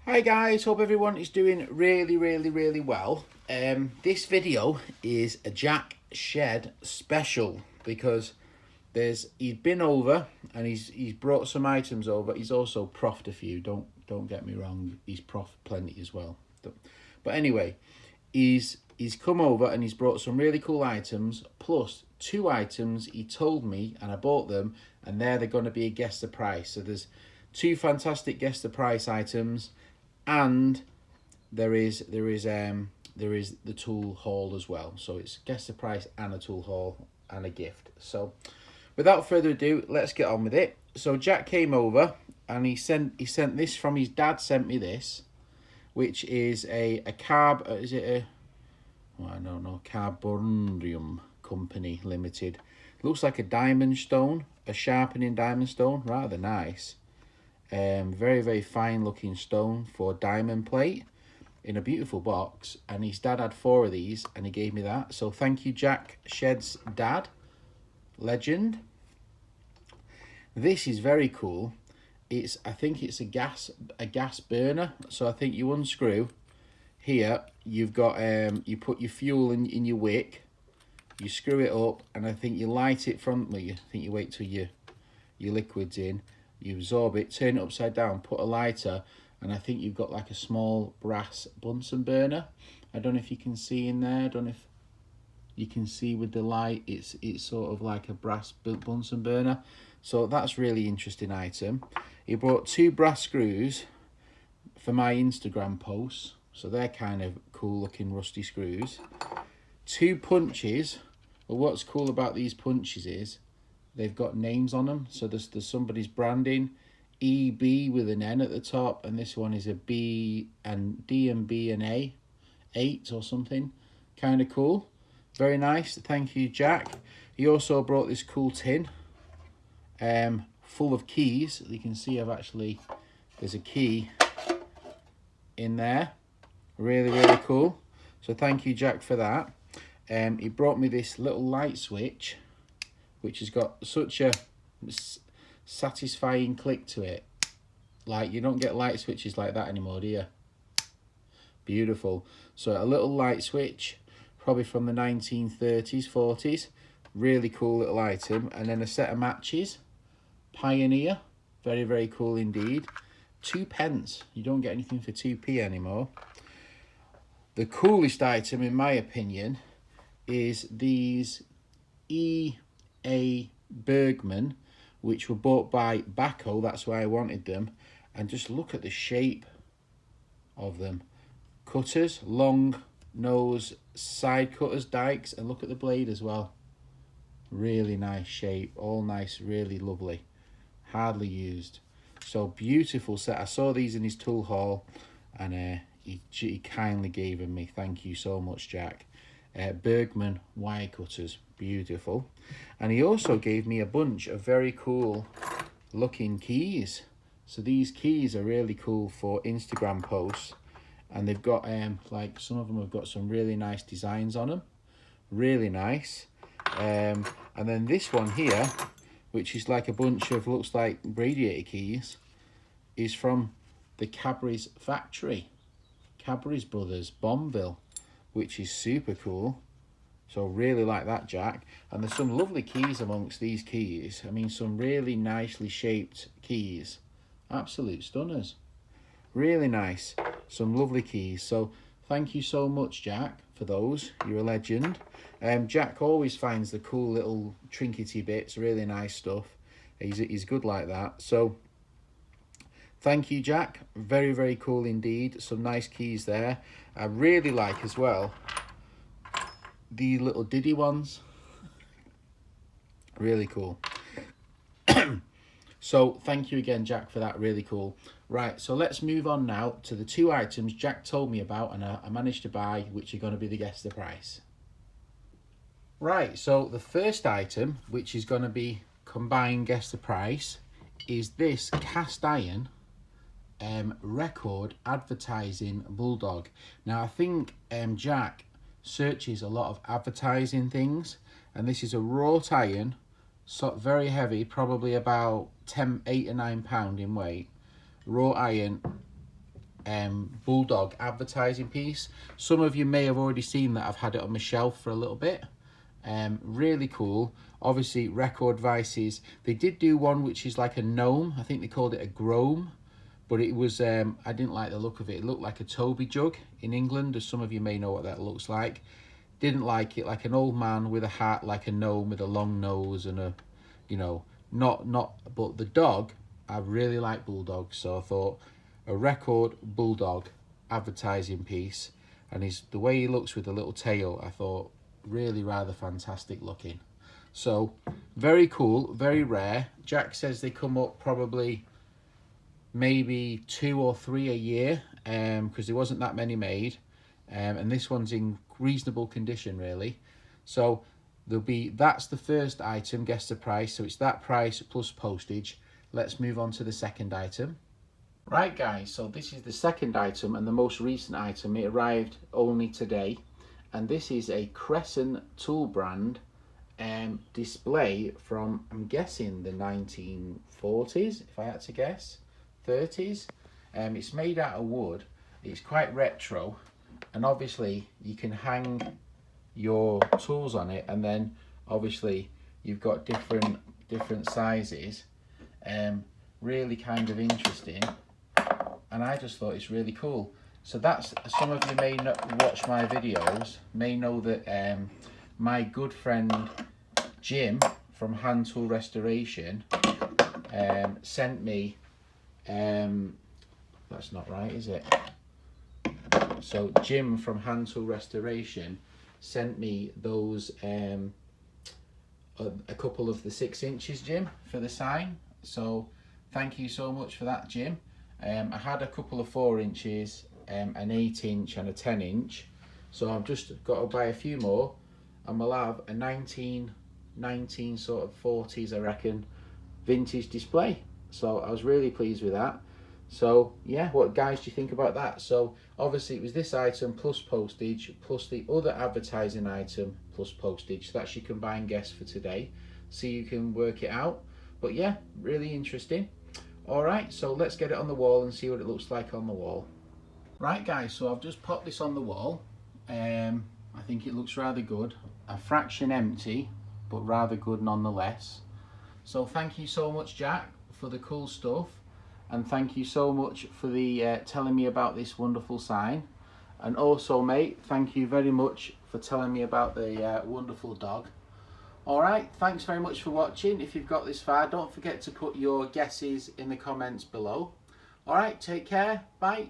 Hi guys, hope everyone is doing really well. This video is a Jack Shed special because he's been over and he's brought some items over. He's also proffed a few. Don't get me wrong, he's proffed plenty as well. But anyway, he's come over and he's brought some really cool items plus two items he told me and I bought them, and they're going to be a guess the price. So there's two fantastic guess the price items. And there is the tool haul as well. So it's guess the price and a tool haul and a gift. So without further ado, let's get on with it. So Jack came over and he sent this from his dad. Sent me this, which is a carb. Is it a? Well, I don't know. Carbonium Company Limited. Looks like a diamond stone, a sharpening diamond stone. Rather nice. Very fine looking stone for diamond plate in a beautiful box, and his dad had 4 of these and he gave me that. So thank you, Jack Shed's dad. Legend. This is very cool. I think it's a gas burner. So I think you unscrew here, you've got you put your fuel in your wick, you screw it up, and I think you light it from, well, I think you wait till your liquid's in. You absorb it, turn it upside down, put a lighter, and I think you've got like a small brass Bunsen burner. I don't know if you can see in there. I don't know if you can see with the light. It's sort of like a brass Bunsen burner. So that's really interesting item. He brought 2 brass screws for my Instagram posts. So they're kind of cool looking rusty screws. 2 punches. Well, what's cool about these punches is they've got names on them. So there's somebody's branding, EB with an N at the top, and this one is a B and D and B and A, 8 or something. Kind of cool. Very nice. Thank you, Jack. He also brought this cool tin full of keys. You can see there's a key in there. Really cool. So thank you, Jack, for that. He brought me this little light switch, which has got such a satisfying click to it. Like, you don't get light switches like that anymore, do you? Beautiful. So a little light switch, probably from the 1930s, 40s. Really cool little item. And then a set of matches. Pioneer. Very cool indeed. 2p. You don't get anything for 2p anymore. The coolest item, in my opinion, is these E.A. Bergman, which were bought by Baco. That's why I wanted them. And just look at the shape of them. Cutters, long nose side cutters, dikes, and look at the blade as well. Really nice shape. All nice, really lovely. Hardly used. So beautiful set. I saw these in his tool haul, and he kindly gave them me. Thank you so much, Jack. Bergman wire cutters, beautiful. And he also gave me a bunch of very cool looking keys. So these keys are really cool for Instagram posts, and they've got like, some of them have got some really nice designs on them. Really nice. And then this one here, which is like a bunch of, looks like radiator keys, is from the Cadbury's factory. Cadbury's Brothers, Bombville, which is super cool. So really like that, Jack. And there's some lovely keys amongst these keys. I mean, some really nicely shaped keys. Absolute stunners. Really nice. Some lovely keys. So thank you so much, Jack, for those. You're a legend. Jack always finds the cool little trinkety bits. Really nice stuff. He's good like that. So thank you, Jack. Very cool indeed. Some nice keys there. I really like as well the little Diddy ones. Really cool. So thank you again, Jack, for that. Really cool. Right, so let's move on now to the 2 items Jack told me about and I managed to buy, which are going to be the guess the price. Right, so the first item, which is going to be combined guess the price, is this cast iron record advertising bulldog. Now I think Jack searches a lot of advertising things, and this is a wrought iron, so very heavy, probably about 8 or 9 pound in weight. Wrought iron, Bulldog advertising piece. Some of you may have already seen that I've had it on my shelf for a little bit. Really cool. Obviously Record Vices, they did do one which is like a gnome. I think they called it a grome, but it was I didn't like the look of it. It looked like a Toby jug in England, as some of you may know what that looks like. Didn't like it. Like an old man with a hat, like a gnome with a long nose and a, you know, but the dog, I really like Bulldogs, so I thought a Record Bulldog advertising piece, and the way he looks with the little tail, I thought really rather fantastic looking. So very cool, very rare. Jack says they come up probably maybe 2 or 3 a year, because there wasn't that many made, and this one's in reasonable condition really. So that's the first item. Guess the price. So it's that price plus postage. Let's move on to the second item. Right guys, so this is the second item and the most recent item. It arrived only today, and this is a Crescent tool brand display from, I'm guessing, the 1940s, if I had to guess, 30s. It's made out of wood. It's quite retro, and obviously you can hang your tools on it, and then obviously you've got different sizes. Really kind of interesting, and I just thought it's really cool. So that's, some of you may not watch my videos, may know that my good friend Jim from Hand Tool Restoration sent me, that's not right, is it? So Jim from Hand Tool Restoration sent me those, a couple of the 6 inches, Jim, for the sign. So thank you so much for that, Jim. I had a couple of 4 inches, an 8 inch and a 10 inch. So I've just got to buy a few more, and we'll have a 19 sort of 40s, I reckon, vintage display. So I was really pleased with that. So yeah, what guys do you think about that? So obviously it was this item plus postage, plus the other advertising item plus postage. So that's your combined guess for today, so you can work it out. But yeah, really interesting. All right, so let's get it on the wall and see what it looks like on the wall. Right guys, so I've just popped this on the wall. I think it looks rather good. A fraction empty, but rather good nonetheless. So thank you so much, Jack, for the cool stuff, and thank you so much for the telling me about this wonderful sign. And also, mate, thank you very much for telling me about the wonderful dog. All right, thanks very much for watching. If you've got this far, don't forget to put your guesses in the comments below. All right, take care. Bye.